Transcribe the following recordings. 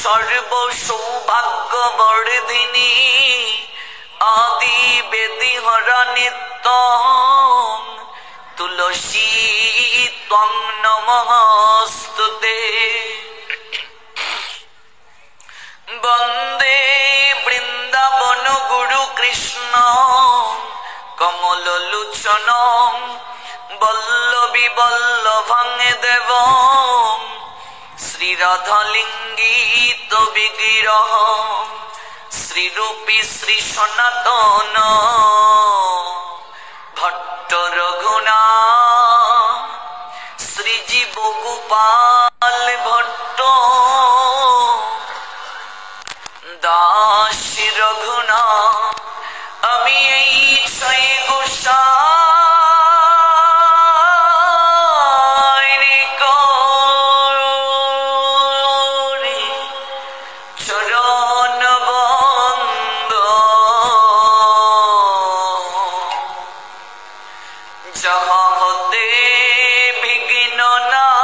সর্ব সৌভাগ্য বর্ধিনী আদি বেদি হরা নিত্য তুলসী ত্বং নমস্তুতে। বন্দে বৃন্দাবন গুরু কৃষ্ণ কমল লোচন বল্লভী বল্লভং দেব শ্রীরাধালিঙ্গিত বিগ্রহ শ্রীরূপী শ্রী সনাতন ভট্ট রঘুনা শ্রীজীব গোপাল ভট্ট দাস রঘুনা। আমি এই ছয় গোসাইর করি চরণ বন্দ যাহা হতে বিঘ্ন নাশ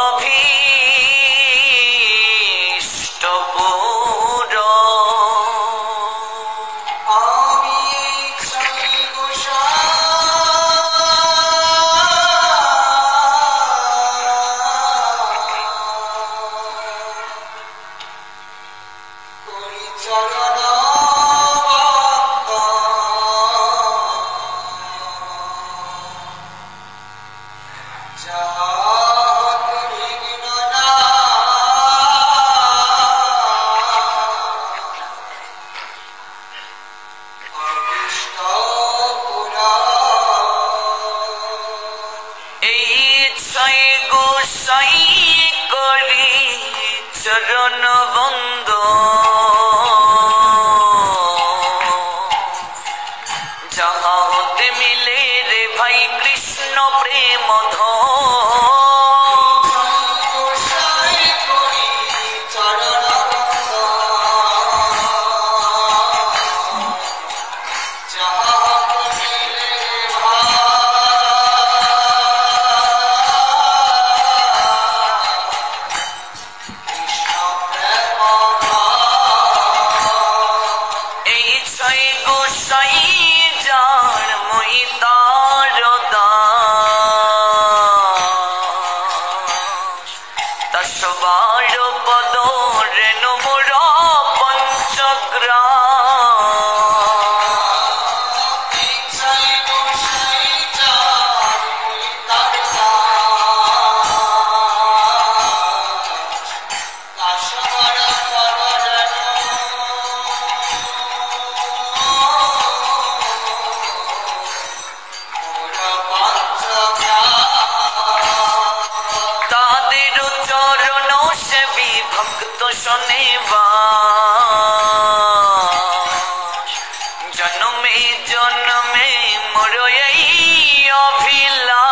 অভীষ্ট পুর। আমি ছয় গোসাই চরণ চরণ বন্দ যাহা হতে মিলে রে ভাই কৃষ্ণ প্রেম সবার পদ রেণু মোর পঞ্চগ্রাম। ভক্ত শোনেবাস জন্মে জন্মে মোর এই অভিলাষ।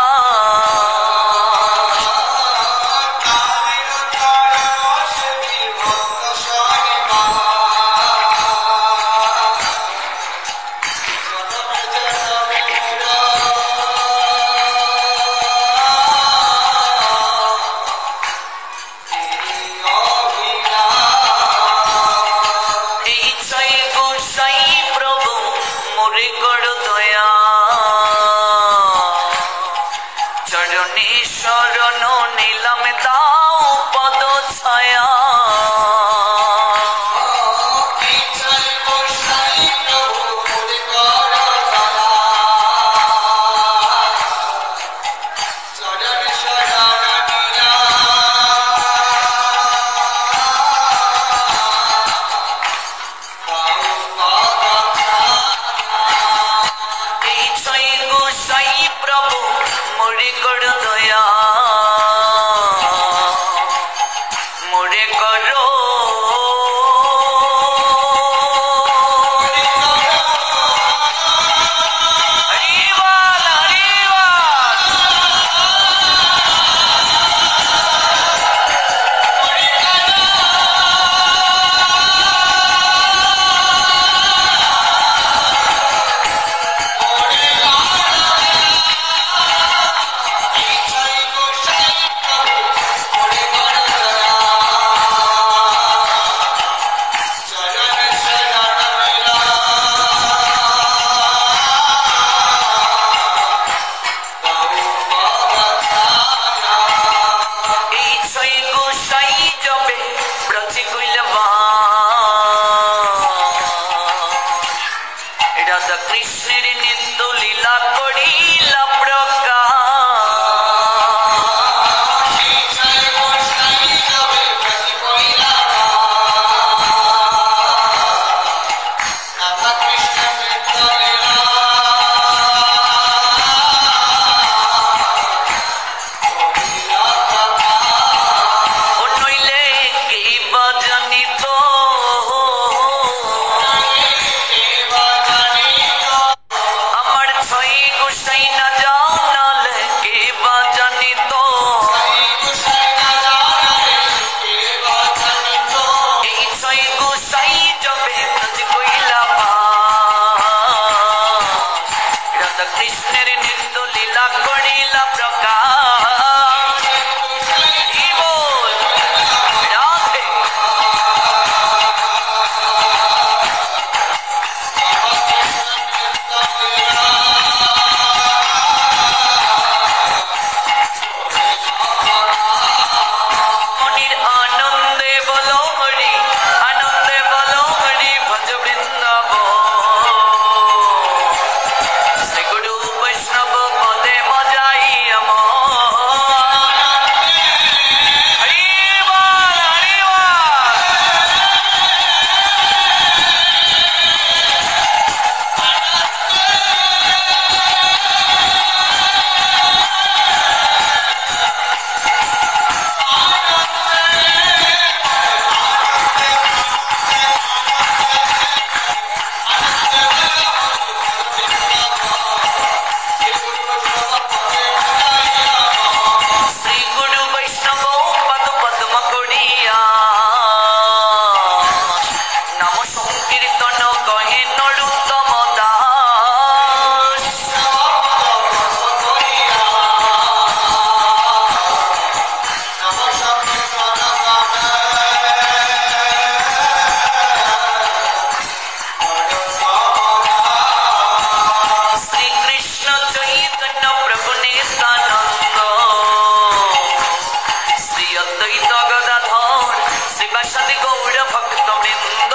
অদ্বৈত গদাধর শিবাসাদি গৌর ভক্ত বৃন্দ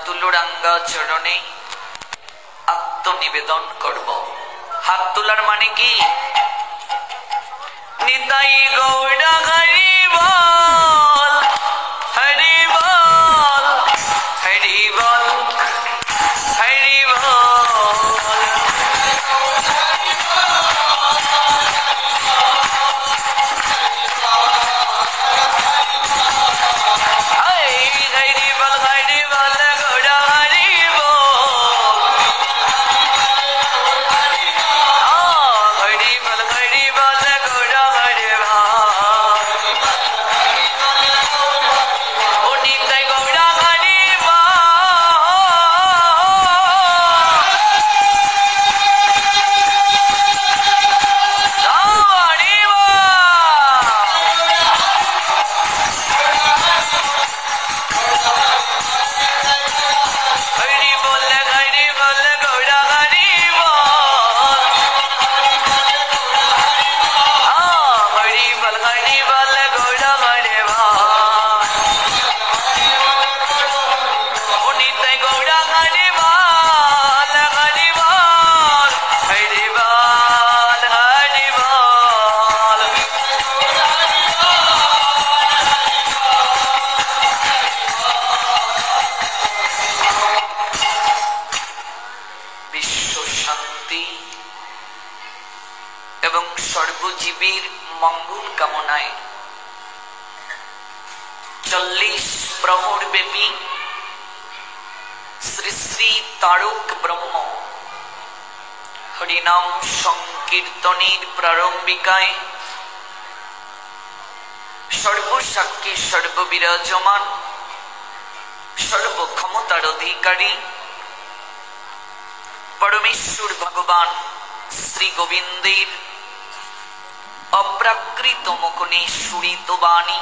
তুলুরাঙ্গা চরণে আত্মনিবেদন করব। হাত তোলার মানে কি? নিতাই গৌর হরি বল, হরি বল, হরি বল, হরি বল। হরি বল, হরি বল, গৌর হরি বল। হরি বল, হরি বল, গৌর হরি বল। পৃথিবীর মঙ্গল কামনায় 40 প্রহর ব্যাপী শ্রী শ্রী তারক ব্রহ্ম হরিনাম সংকীর্তনের প্রারম্ভিকায় সর্বসাক্ষী সর্ববিরাজমান সর্বক্ষমতার অধিকারী পরমেশ্বর ভগবান শ্রী গোবিন্দের অপ্রাকৃত মুখনে সুরিত বাণী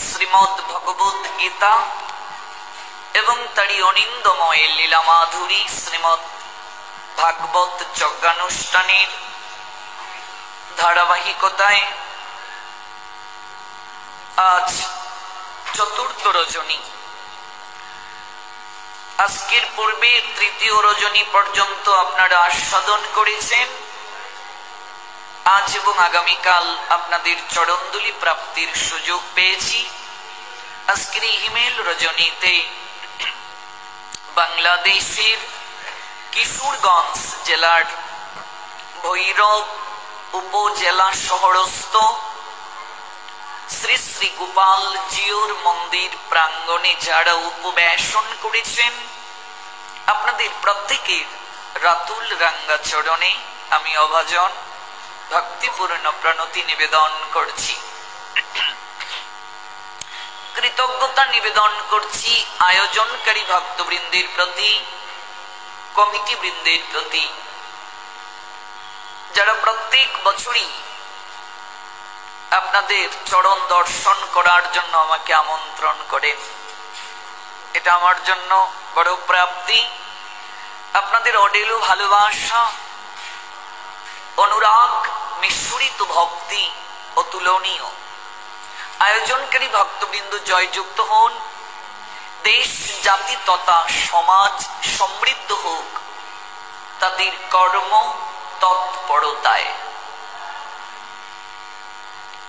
শ্রীমদ্ ভগবত গীতা এবং তারই অনিন্দময় লীলা মাধুরী শ্রীমদ্ ভাগবত যজ্ঞানুষ্ঠানের ধারাবাহিকতায় আজ চতুর্থ রজনী। আজকের পূর্বে তৃতীয় রজনী পর্যন্ত আপনারা আস্বাদন করেছেন। আজ এবং আগামীকাল আপনাদের চরণধুলি প্রাপ্তির সুযোগ পেয়েছি। আজকের এই হিমেল রজনীতে বাংলাদেশের কিশোরগঞ্জ জেলার ভৈরব উপজেলা শহরস্থ শ্রী শ্রী গোপাল জিউর মন্দির প্রাঙ্গণে যারা উপবেশন করেছেন, আপনাদের প্রত্যেকের রাতুল রাঙ্গা চরণে আমি অভাজন ভক্তিপূর্ণ প্রণতি নিবেদন করছি। কৃতজ্ঞতা নিবেদন করছি আয়োজনকারী ভক্তবৃন্দের প্রতি, কমিটি বৃন্দের প্রতি, যারা প্রত্যেক বছরই আপনাদের চরণ দর্শন করার জন্য আমাকে আমন্ত্রণ করেন। এটা আমার জন্য বড় প্রাপ্তি। আপনাদের অডেল ভালোবাসা, অনুরাগ মিশ্রিত ভক্তি অতুলনীয়। আয়োজনকারী ভক্তবৃন্দ জয়যুক্ত হন। দেশ জাতি তথা সমাজ সমৃদ্ধ হোক তাদের কর্ম তৎপরতায়।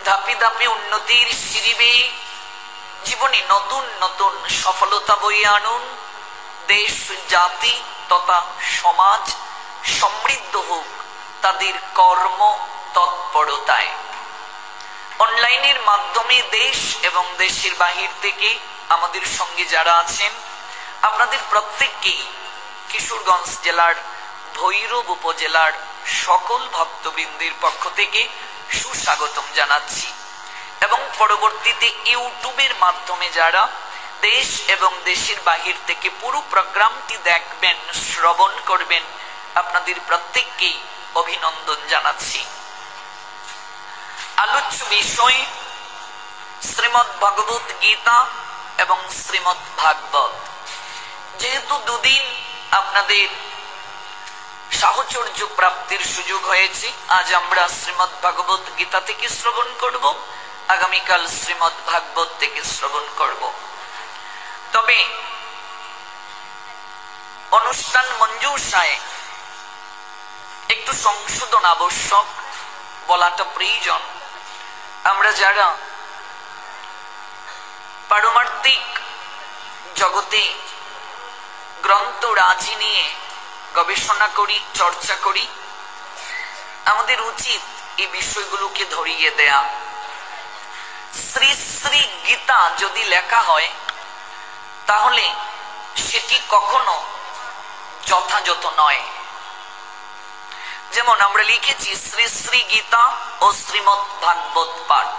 ধাপে ধাপে উন্নতির সিঁড়ি বেয়ে জীবনে নতুন নতুন সফলতা বয়ে আনুন। দেশ জাতি তথা সমাজ সমৃদ্ধ হোক তাদের কর্ম তৎপরতায়। অনলাইনের মাধ্যমে দেশ এবং দেশের বাহির থেকে আমাদের সঙ্গে যারা আছেন, আপনাদের প্রত্যেককেই কিশোরগঞ্জ জেলার ভৈরব উপজেলার সকল ভক্তবৃন্দের পক্ষ থেকে সুস্বাগতম জানাচ্ছি। এবং পরবর্তীতে ইউটিউবের মাধ্যমে যারা দেশ এবং দেশের বাহির থেকে পুরো প্রোগ্রামটি দেখবেন, শ্রবণ করবেন, আপনাদের প্রত্যেককেই অভিনন্দন জানাচ্ছি। আলোচ্য বিষয় শ্রীমদ্ ভগবত গীতা এবং শ্রীমদ্ ভাগবত। যেহেতু দুদিন আপনাদের সাহচর্য প্রাপ্তির সুযোগ হয়েছে, আজ আমরা শ্রীমদ্ ভগবত গীতা থেকে শ্রবণ করব, আগামীকাল শ্রীমদ্ ভাগবত থেকে শ্রবণ করব। তবে অনুষ্ঠান মঞ্জুষায় একটু সংশোধন আবশ্যক, বলাটা প্রয়োজন। আমরা যারা পারমার্থিক জগতে গ্রন্থ রাজি নিয়ে গবেষণা করি, চর্চা করি, আমাদের উচিত এই বিষয়গুলোকে ধরিয়ে দেয়া। শ্রী শ্রী গীতা যদি লেখা হয় তাহলে সেটি কখনো যথাযথ নয়। যেমন আমরা লিখেছি শ্রী শ্রী গীতা ও শ্রীমদ্ ভাগবত পাঠ।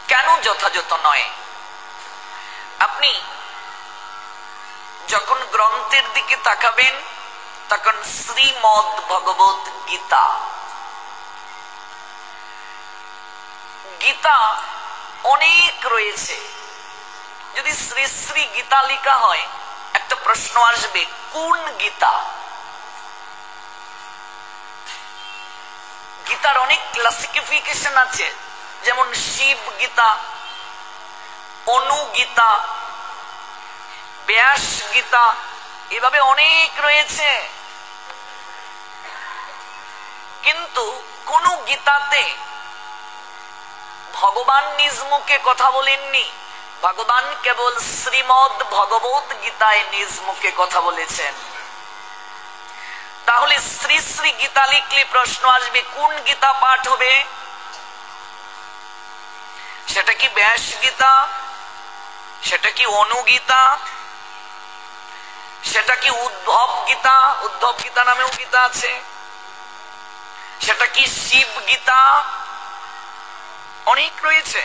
কেন যথাযথ নয়? আপনি যখন গ্রন্থের দিকে তাকাবেন তখন শ্রীমদ্ ভগবত গীতা, গীতা অনেক রয়েছে। যদি শ্রী শ্রী গীতা লেখা হয়, একটা প্রশ্ন আসবে, কোন গীতা? গীতার অনেক ক্লাসিফিকেশন আছে, যেমন শিব গীতা, অনুগীতা, ব্যাস গীতা, এভাবে অনেক রয়েছে। কিন্তু কোন গীতাতে ভগবান নিজ মুখে কথা বলেননি। ভগবান কেবল শ্রীমদ্ ভগবত গীতায় নিজ মুখে কথা বলেছেন। তাহলে শ্রী শ্রী গীতা লিখলে প্রশ্ন আসবে কোন গীতা পাঠ হবে? সেটা কি ব্যাস গীতা, সেটা কি অনুগীতা, সেটা কি উদ্ধব গীতা? উদ্ধব গীতা নামেও গীতা আছে। সেটা কি শিব গীতা? অনেক রয়েছে।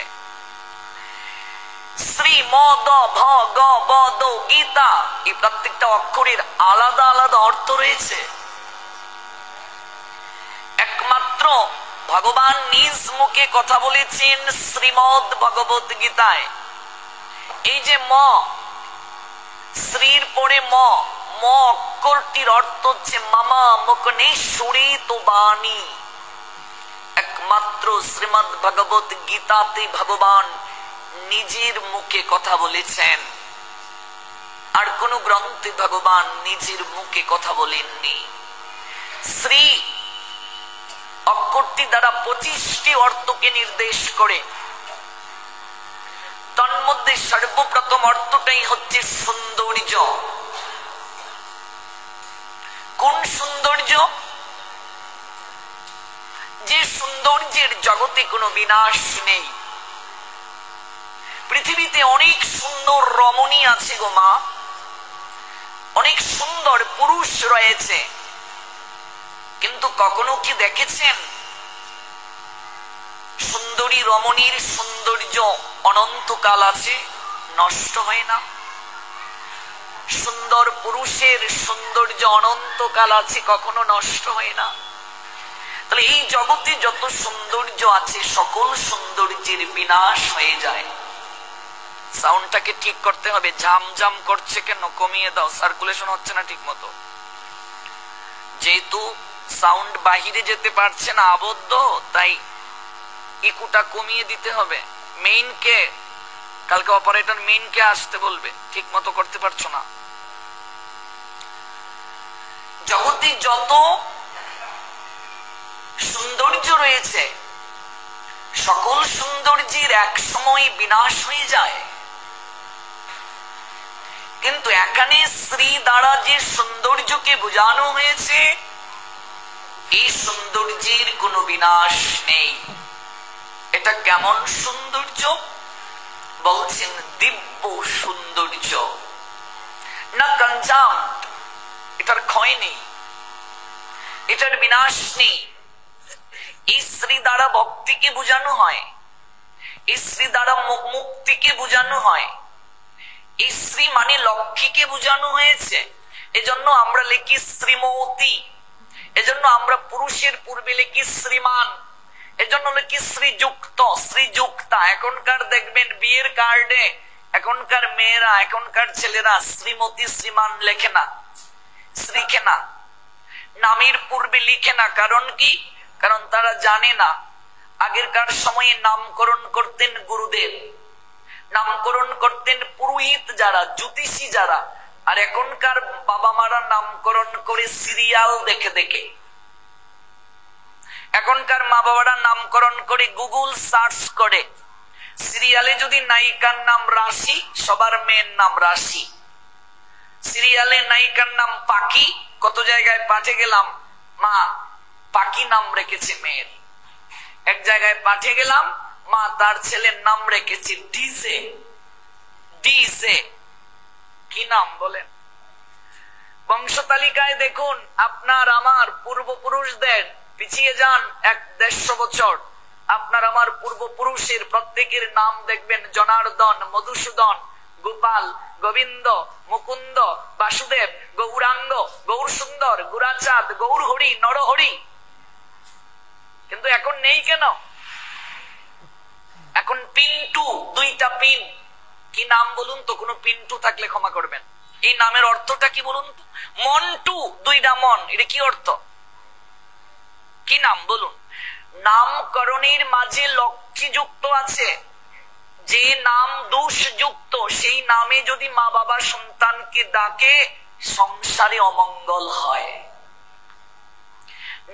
শ্রীমদ ভগবদ গীতা, এই প্রত্যেকটা অক্ষরের আলাদা আলাদা অর্থ রয়েছে। একমাত্র ভগবান নিজ মুখে কথা বলেছেন শ্রীমদ ভগবত গীতায়। এই যে ম, শ্রীর পরে ম, ম অক্ষরটির অর্থ হচ্ছে মামা মুকনেশ্বরিত বাণী। একমাত্র শ্রীমদ ভগবত গীতাতে ভগবান নিজের মুখে কথা বলেছেন, আর কোন গ্রন্থে ভগবান নিজের মুখে কথা বলেননি। শ্রী অক্ষরটি দ্বারা 25টি অর্থকে নির্দেশ করে। তন্মধ্যে সর্বপ্রথম অর্থটাই হচ্ছে সৌন্দর্য। কোন সৌন্দর্য? যে সৌন্দর্যের জগতে কোনো বিনাশ নেই। পৃথিবীতে অনেক সুন্দর রমণী আছে গো মা, অনেক সুন্দর পুরুষ রয়েছে, কিন্তু কখনো কি দেখেছেন সুন্দরী রমণীর সৌন্দর্য অনন্তকাল আছে, নষ্ট হয় না? সুন্দর পুরুষের সৌন্দর্য অনন্তকাল আছে, কখনো নষ্ট হয় না। তাহলে এই জগতে যত সৌন্দর্য আছে সকল সৌন্দর্যের বিনাশ হয়ে যায়। সাউন্ডটাকে ঠিক করতে হবে। ঝামঝাম করছে কেন? কমিয়ে দাও, সার্কুলেশন হচ্ছে না ঠিক মতো। যেহেতু সাউন্ড বাহিরে যেতে পারছে না, আবদ্ধ, তাই ইকুটা কমিয়ে দিতে হবে। মেইনকে কালকে অপারেটর মেইনকে আসতে বলবে, ঠিক মতো করতে পারছো না। জগতে যত সৌন্দর্য রয়েছে সকল সৌন্দর্যের এক সময় বিনাশ হয়ে যায়, কিন্তু এখানে শ্রী দ্বারা যে সৌন্দর্যকে বোঝানো হয়েছে এই সৌন্দর্যের কোনো বিনাশ নেই। এটা কেমন সৌন্দর্য? বলছেন দিব্য সৌন্দর্য। না কনজাম, এটার ক্ষয় নেই, এটার বিনাশ নেই। এই শ্রী দ্বারা ভক্তিকে বোঝানো হয়, এই শ্রী দ্বারা মুক্তিকে বোঝানো হয়, এই শ্রী মানে লক্ষ্মীকে বোঝানো হয়েছে। এজন্য আমরা লিখি শ্রীমতী, এজন্য আমরা পুরুষের পূর্বে লিখি শ্রীমান, এজন্য লিখি শ্রীযুক্ত, শ্রীযুক্তা। এখনকার দেখবেন বিয়ের কার্ডে এখনকার মেয়েরা, এখনকার ছেলেরা শ্রীমতী শ্রীমান লেখে না, লিখে না, নামের পূর্বে লিখে না। কারণ কি? কারণ তারা জানে না আগেরকার সময়ে নামকরণ করতেন গুরুদেব, নামকরণ করতেন পুরোহিত যারা, জ্যোতিষী যারা, আর এখনকার বাবা মারা নামকরণ করে সিরিয়াল দেখে দেখে। এখনকার মা বাবারা নামকরণ করে গুগল সার্চ করে। সিরিয়ালে যদি নায়িকার নাম রাশি, সবার মেয়ের নাম রাশি। সিরিয়ালে নায়িকার নাম পাখি, কত জায়গায় পাঠে গেলাম, মা পাখি নাম রেখেছে মেয়ের। এক জায়গায় পাঠে গেলাম, মা তার ছেলের নাম রেখেছে ডিজে। ডিজে কি নাম বলেন? বংশ তালিকায় দেখুন আপনার আমার পূর্বপুরুষদের, পিছিয়ে যান 100-150 বছর, আপনার আমার পূর্বপুরুষের প্রত্যেকের নাম দেখবেন জনার্দন, মধুসূদন, গোপাল, গোবিন্দ, মুকুন্দ, বাসুদেব, গৌরাঙ্গ, গৌর সুন্দর, গুরাচাঁদ, গৌর হরি, নরহরি। কিন্তু এখন নেই কেন? এখন পিন্টু, 2টা পিন। কি নাম বলুন তো? কোনো পিন্টু থাকলে ক্ষমা করবেন। এই নামের অর্থটা কি বলুন তো? মন্টু, 2টা মন, এটা কি অর্থ? কি নাম বলুন? নামকরণের মাঝে লক্ষ্মী যুক্ত আছে। যে নাম দোষযুক্ত সেই নামে যদি মা বাবা সন্তানকে ডাকে সংসারে অমঙ্গল হয়।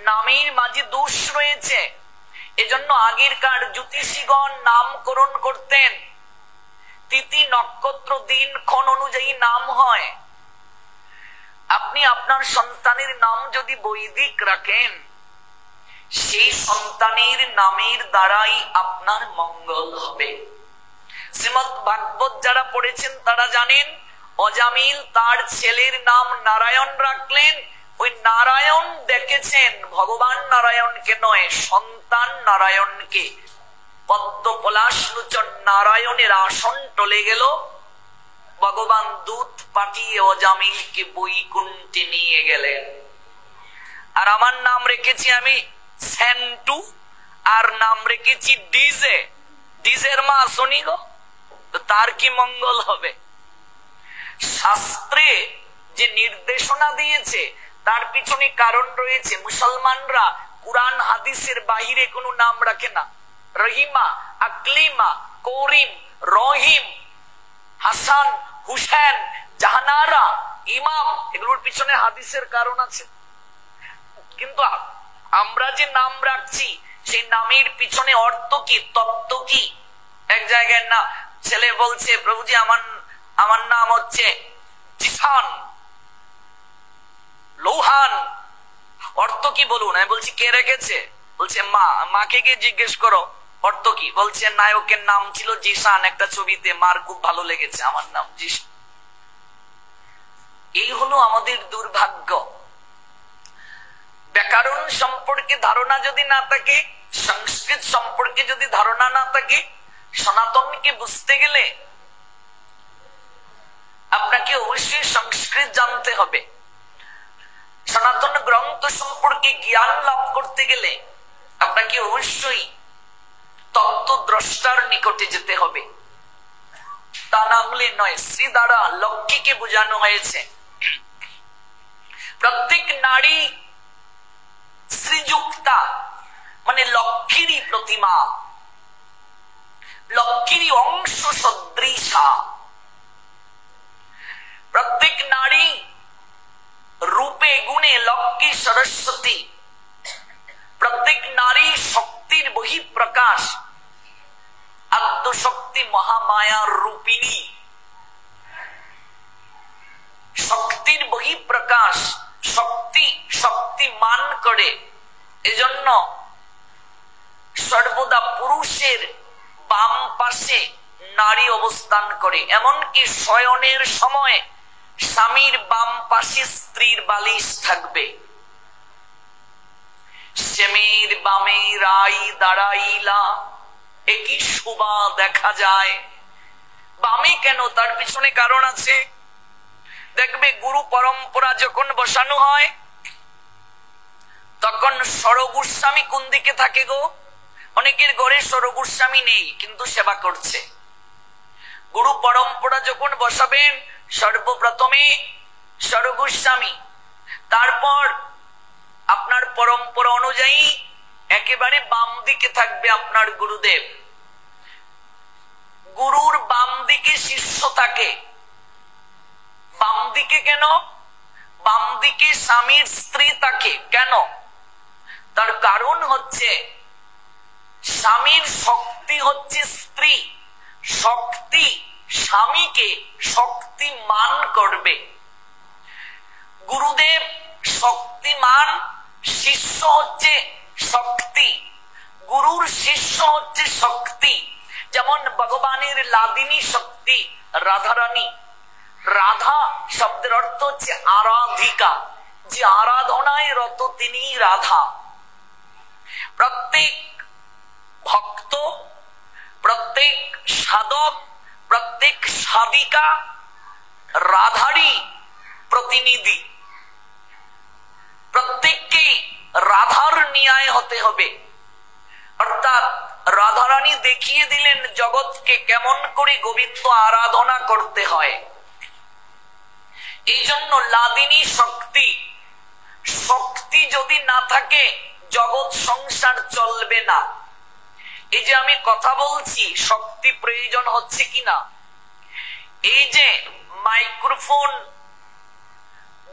নামের মাঝে দোষ রয়েছে, এজন্য আগেরকার জ্যোতিষীগণ নামকরণ করতেন। তিথি নক্ষত্র দিন ক্ষণ অনুযায়ী নাম হয়। আপনি আপনার সন্তানের নাম যদি বৈদিক রাখেন, সেই সন্তানের নামের দ্বারাই আপনার মঙ্গল হবে। শ্রীমদ ভাগবত যারা পড়েছেন তারা জানেন, অজামিল তার ছেলের নাম নারায়ণ রাখলেন। ওই নারায়ণ দেখেছেন ভগবান নারায়ণকে নয়, সন্তান নারায়ণকে। পদ্ম পলাশ লোচন নারায়ণের আসন টলে গেল, ভগবান দূত পাঠিয়ে অজামিলকে বৈকুণ্ঠে নিয়ে গেলেন। আর আমার নাম রেখেছি আমি সেন্টু, আর নাম রেখেছি ডিজে। ডিজের মা শুনি গো, তো তার কি মঙ্গল হবে? শাস্ত্রে যে নির্দেশনা দিয়েছে তার পিছনে কারণ রয়েছে। মুসলমানরা কুরআন হাদিসের বাহিরে কোনো নাম রাখে না। রহিমা, আকলিমা, করিম, রহিম, হাসান, হুসেন, জাহানারা, ইমাম, এগুলোর পিছনে হাদিসের কারণ আছে। কিন্তু আমরা যে নাম রাখছি সেই নামের পিছনে অর্থ কি, তত্ত্ব কি? এক জায়গায় না ছেলে বলছে, প্রভুজি আমার নাম হচ্ছে জিসান, লোহান, অর্থ কি বলুন? আমি বলছি কে রেখেছে? বলছে মা। মাকে গিয়ে জিজ্ঞেস করো অর্থ কি। বলছে নায়কের নাম ছিল জিসান, একটা ছবিতে মার খুব ভালো লেগেছে, আমার নাম জিসান। এই হলো আমাদের দুর্ভাগ্য। ব্যাকরণ সম্পর্কে ধারণা যদি না থাকে, সংস্কৃত সম্পর্কে যদি ধারণা না থাকে, সনাতনকে বুঝতে গেলে আপনাকে অবশ্যই সংস্কৃত জানতে হবে। সনাতন গ্রন্থ সম্পর্কে জ্ঞান লাভ করতে গেলে আপনাকে অবশ্যই তত্ত্বদ্রষ্টার নিকটে যেতে হবে। তা না হলে নয়। শ্রী দ্বারা লক্ষ্মীকে বোঝানো হয়েছে। প্রত্যেক নারী শ্রীযুক্তা, মানে লক্ষ্মীরই প্রতিমা, লক্ষ্মীরই অংশ সদৃশা। প্রত্যেক নারী রূপে গুণে লক্ষ্মী সরস্বতী। প্রত্যেক নারী শক্তির বহিঃপ্রকাশ, আদ্যশক্তি মহামায়ার রূপিণী। শক্তির বহিঃপ্রকাশ, শক্তিমান করে। এজন্য সর্বদা পুরুষের বাম পাশে নারী অবস্থান করে। এমনকি শয়নের সময় স্বামীর বাম পাশে স্ত্রীর বালিশ থাকবে। শ্যামের বামে রাই দাঁড়াইলা, একই শোভা দেখা যায়। বামে কেন? তার পিছনে কারণ আছে। দেখবে গুরু পরম্পরা যখন বসানো হয় তখন সরগোস্বামী কোন দিকে থাকে গো? অনেকের ঘরে সরগোস্বামী নেই, কিন্তু সেবা করছে। গুরু পরম্পরা যখন বসাবেন সর্বপ্রথমে সরগোস্বামী, তারপর আপনার পরম্পরা অনুযায়ী একেবারে বাম দিকে থাকবে আপনার গুরুদেব। গুরুর বাম দিকে শিষ্য থাকে। বাম দিকে কেন? বাম দিকে স্বামীর স্ত্রী থাকে। কেন? তার কারণ হচ্ছে স্বামীর শক্তি হচ্ছে স্ত্রী, শক্তি স্বামীকে শক্তিমান করবে। গুরুদেব শক্তিমান, শিষ্য হচ্ছে শক্তি, গুরুর শিষ্য হচ্ছে শক্তি। যেমন ভগবানের লাদিনী শক্তি রাধারানী। রাধা শব্দের অর্থ হচ্ছে আরাধিকা, যে আরাধনায় রত তিনি রাধা। প্রত্যেক ভক্ত, প্রত্যেক সাধক, প্রত্যেক সাধিকা রাধারই প্রতিনিধি। প্রত্যেককেই রাধার ন্যায় হতে হবে। অর্থাৎ রাধারানী দেখিয়ে দিলেন জগৎকে কেমন করে গোবিন্দ আরাধনা করতে হয়। এই জন্য লাদিনী শক্তি, শক্তি যদি না থাকে জগৎ সংসার চলবে না। এই যে আমি কথা বলছি, শক্তি প্রয়োজন হচ্ছে কিনা? এই যে মাইক্রোফোন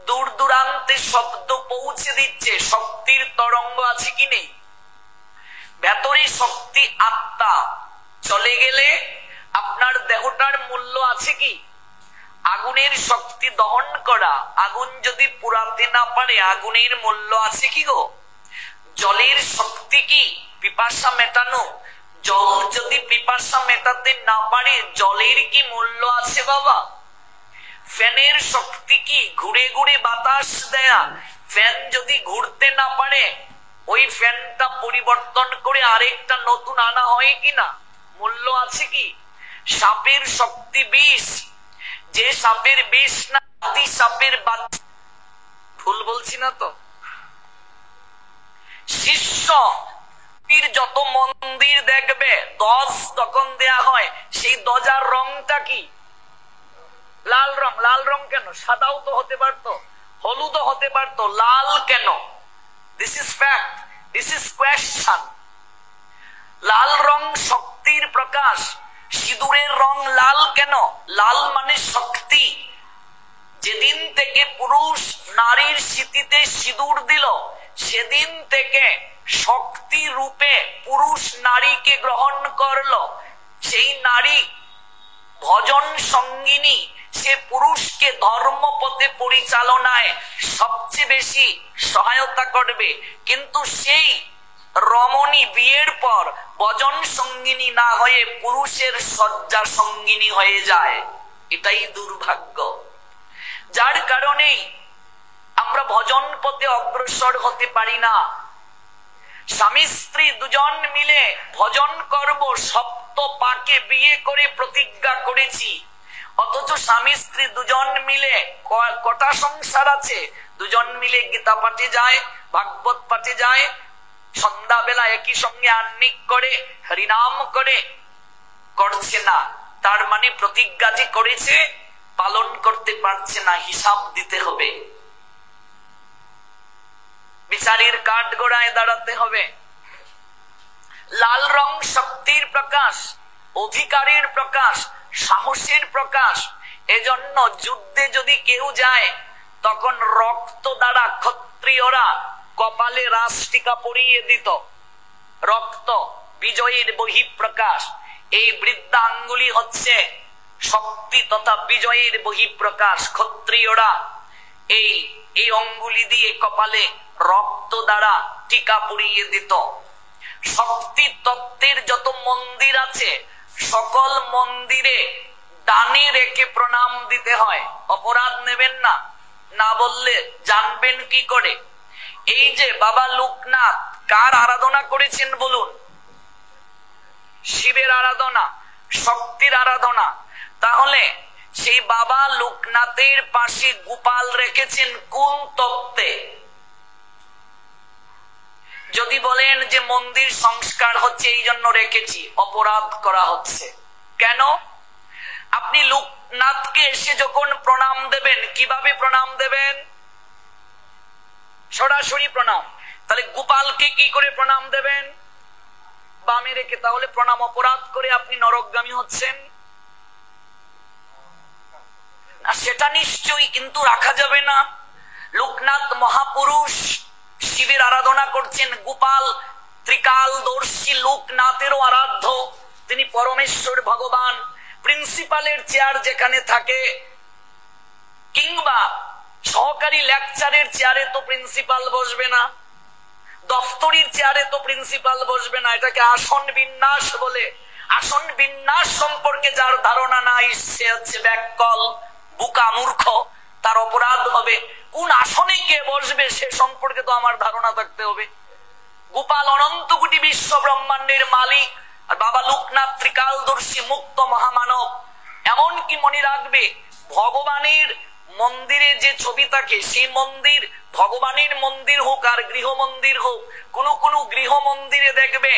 দূর দূরান্তে শব্দ পৌঁছে দিচ্ছে, শক্তির তরঙ্গ আছে কি নেই? ভেতরে শক্তি আত্মা চলে গেলে আপনার দেহটার মূল্য আছে কি? আগুনের শক্তি দহন করা, আগুন যদি পুরাতে না পারে আগুনের মূল্য আছে কি গো? জলের শক্তি কি পিপাসা মেটানো? জল যদি পিপাসা মেটাতে না পারে জলের কি মূল্য আছে বাবা? ফ্যানের শক্তি কি ঘুরে ঘুরে বাতাস দেয়া? ফ্যান যদি ঘুরতে না পারে ওই ফ্যানটা পরিবর্তন করে আরেকটা নতুন আনা হয় কিনা? মূল্য আছে কি? সাপের শক্তি বিষ, যে সাপের বিষ না সাপের বাচ্চা, ভুল বলছি না তো? শিষ্য যত মন্দির দেখবে দশ তখন দেয়া হয়, সেই দজার রংটা কি? লাল রং। লাল রং কেন? সাদাও তো হতে পারতো, হলুদও হতে পারতো, লাল কেন? This is fact, this is question. লাল রং শক্তির প্রকাশ। সিঁদুরের রং লাল কেন? লাল মানে শক্তি। যেদিন থেকে পুরুষ নারীর স্মৃতিতে সিঁদুর দিল সেদিন থেকে শক্তি রূপে পুরুষ নারীকে গ্রহণ করলো। সেই নারী ভজন সঙ্গিনী, সে পুরুষকে ধর্মপথে পরিচালনায় সবচেয়ে বেশি সহায়তা করবে। কিন্তু সেই রমণী বিয়ের পর ভজন সঙ্গিনী না হয়ে পুরুষের শয্যা সঙ্গিনী হয়ে যায়। এটাই দুর্ভাগ্য। যার কারণেই আমরা ভজন পথে অগ্রসর হতে পারি না। স্বামী স্ত্রী দুজন মিলে ভজন করব, সপ্ত পাকে বিয়ে করে প্রতিজ্ঞা করেছি, অথচ স্বামী স্ত্রী দুজন মিলে কটা সংসার আছে? দুজন মিলে গীতা পাঠে যায়, ভাগবত পাঠে যায়, সন্ধ্যাবেলা একই সঙ্গে আহ্নিক করে হরিনাম করে করছে না। তার মানে প্রতিজ্ঞা যে করেছে পালন করতে পারছে না, হিসাব দিতে হবে, বিচারের কাঠগড়ায় দাঁড়াতে হবে। লাল রং শক্তির প্রকাশ, অধিকারের প্রকাশ, সাহসের প্রকাশ। এজন্য যুদ্ধে যদি কেউ যায় তখন রক্ত দ্বারা ক্ষত্রিয়রা কপালে রাজটিকা পরিয়ে দিত। রক্ত বিজয়ের বহিঃপ্রকাশ। এই বৃদ্ধা আঙ্গুলি হচ্ছে শক্তি তথা বিজয়ের বহিঃপ্রকাশ। ক্ষত্রিয়রা এই অঙ্গুলি দিয়ে কপালে রক্ত দ্বারা টিকা পরিয়ে দিত। শক্তি তত্ত্বের যত মন্দির আছে সকল মন্দিরে ডানে রেখে প্রণাম দিতে হয়। অপরাধ নেবেন না, না বললে জানবেন কি করে? এই যে বাবা লোকনাথ কার আরাধনা করেছেন বলুন? শিবের আরাধনা, শক্তির আরাধনা। তাহলে সেই বাবা লোকনাথের পাশে গোপাল রেখেছেন কোন তত্ত্বে? যদি বলেন যে মন্দির সংস্কার হচ্ছে এই জন্য রেখেছি, অপরাধ করা হচ্ছে। কেন? আপনি লোকনাথকে এসে যখন প্রণাম দেবেন কিভাবে প্রণাম দেবেন? সরাসরি প্রণাম। তাহলে গোপালকে কি করে প্রণাম দেবেন? বামে রেখে। তাহলে প্রণাম অপরাধ করে আপনি নরকগামী হচ্ছেন না, সেটা নিশ্চয়ই, কিন্তু রাখা যাবে না। লোকনাথ মহাপুরুষ, শিবের আরাধনা করছেন। গোপাল ত্রিকালদর্শী, লোকনাথেরও আরাধ্য, তিনি পরমেশ্বর ভগবান। প্রিন্সিপালের চেয়ার যেখানে থাকে কিংবা সহকারী লেকচারের চেয়ারে তো প্রিন্সিপাল বসবে না, দফতরির চেয়ারে তো প্রিন্সিপাল বসবে না। এটাকে আসন বিন্যাস বলে। আসন বিন্যাস সম্পর্কে যার ধারণা নাই সে হচ্ছে ব্যাককল, বুকা, মূর্খ, তার অপরাধ হবে। কোন আসনে কে বসবে সে সম্পর্কে তো আমার ধারণা থাকতে হবে। গোপাল অনন্ত কোটি বিশ্ব ব্রহ্মাণ্ডের মালিক, আর বাবা লোকনাথ ত্রিকালদর্শী মুক্ত মহামানব। এমনকি মনে রাখবে ভগবানের মন্দিরে যে ছবি থাকে সেই মন্দির ভগবানের মন্দির হোক আর গৃহ মন্দির হোক, কোন কোন গৃহ মন্দিরে দেখবে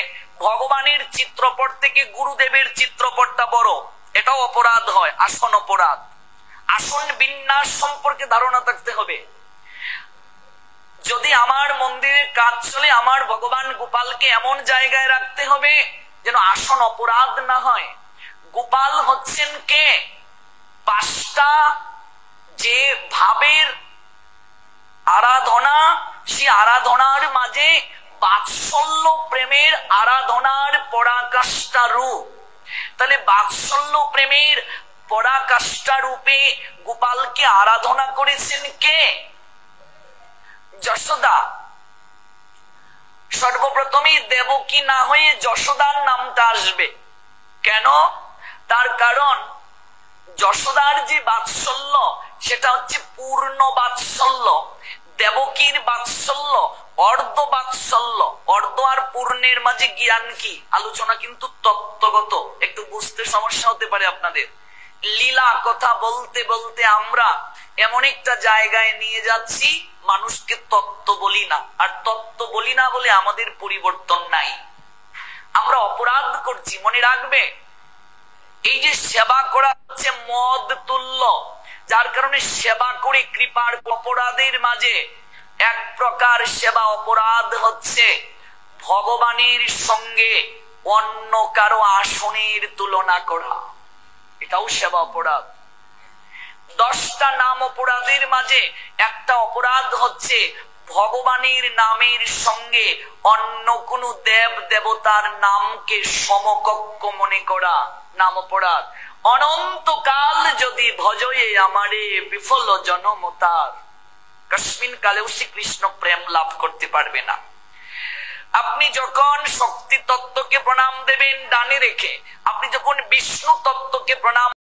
ভগবানের চিত্রপট থেকে গুরুদেবের চিত্রপটটা বড়, এটাও অপরাধ হয়, আসন অপরাধ। আসন বিন্যাস সম্পর্কে ধারণা থাকতে হবে। যদি আমার মন্দিরের কাজ চলে আমার ভগবান গোপালকে এমন জায়গায় রাখতে হবে যেন আসন অপরাধ না হয়। গোপাল হচ্ছেন কে? পাঁচটা যে ভাবের আরাধনা, সে আরাধনার মাঝে বাৎসল্য প্রেমের আরাধনার পরাকাষ্ঠা রূপ। তাহলে বাৎসল্য প্রেমের পরাকাষ্ঠা রূপে গোপালকে আরাধনা করেছেন কে? যশোদা। সর্বপ্রথমে দেবকী না হয়ে যশোদার নামটা আসবে। কেন? তার কারণ যশোদার যে বাৎসল্য সেটা হচ্ছে পূর্ণ বাৎসল্য, দেবকীর বাৎসল্য অর্ধ বাৎসল্য। অর্ধ আর পূর্ণের মাঝে জ্ঞান কি? আলোচনা কিন্তু তত্ত্বগত, একটু বুঝতে সমস্যা হতে পারে আপনাদের। লীলা কথা বলতে বলতে আমরা এমন একটা জায়গায় নিয়ে যাচ্ছি, মানুষকে তত্ত্ব বলি না। আর তত্ত্ব বলি না বলে আমাদের পরিবর্তন নাই, আমরা অপরাধ করছি। মনে রাখবে, এই যে সেবা করা হচ্ছে মদ তুল্য, যার কারণে সেবা করে কৃপার অপরাধের মাঝে এক প্রকার সেবা অপরাধ হচ্ছে ভগবানের সঙ্গে অন্য কারো আসনের তুলনা করা, এটাও সেবা অপরাধ। 10টা নাম অপরাধের মাঝে একটা অপরাধ হচ্ছে ভগবানের নামের সঙ্গে অন্য কোন দেব দেবতার নামকে সমকক্ষ মনে করা, নাম অপরাধ। অনন্তকাল যদি ভজয়ে আমারে বিফল জনমতার, কস্মিন কালেও শ্রীকৃষ্ণ প্রেম লাভ করতে পারবে না। আপনি যখন শক্তি তত্ত্বকে প্রণাম দেবেন ডানে রেখে, আপনি যখন বিষ্ণু তত্ত্বকে প্রণাম